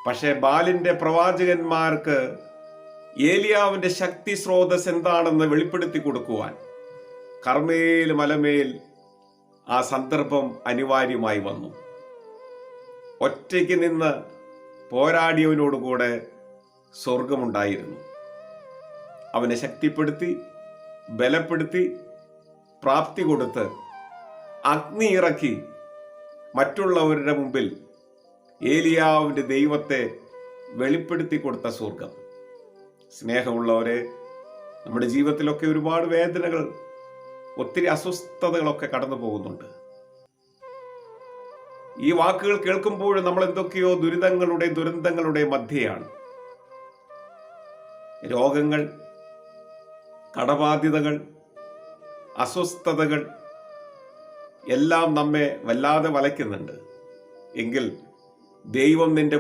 പക്ഷേ ബാലിന്റെ പ്രവാചകന്മാർക്ക് ഏലിയാവിന്റെ ശക്തി സ്രോതസ് എന്താണെന്ന് വെളിപ്പെടുത്തി കൊടുക്കുവാൻ കർമ്മേൽ മലമേൽ ആ സന്ദർഭം അനിവാര്യമായി വന്നു. ഒറ്റയ്ക്ക് നിന്ന് പോരാടിയവനോടുകൂടെ സ്വർഗമുണ്ടായിരുന്നു. അവനെ ശക്തിപ്പെടുത്തി, ബലപ്പെടുത്തി, പ്രാപ്തി കൊടുത്ത്, അഗ്നി ഇറക്കി മറ്റുള്ളവരുടെ മുമ്പിൽ ഏലിയാവിന്റെ ദൈവത്തെ വെളിപ്പെടുത്തി കൊടുത്ത സ്വർഗം. സ്നേഹമുള്ളവരെ, നമ്മുടെ ജീവിതത്തിലൊക്കെ ഒരുപാട് വേദനകൾ, ഒത്തിരി അസ്വസ്ഥതകളൊക്കെ കടന്നു പോകുന്നുണ്ട്. ഈ വാക്കുകൾ കേൾക്കുമ്പോൾ നമ്മൾ എന്തൊക്കെയോ ദുരന്തങ്ങളുടെ മധ്യയാണ്. രോഗങ്ങൾ, കടബാധ്യതകൾ, അസ്വസ്ഥതകൾ എല്ലാം നമ്മെ വല്ലാതെ വലയ്ക്കുന്നുണ്ട്. എങ്കിൽ ദൈവം നിന്റെ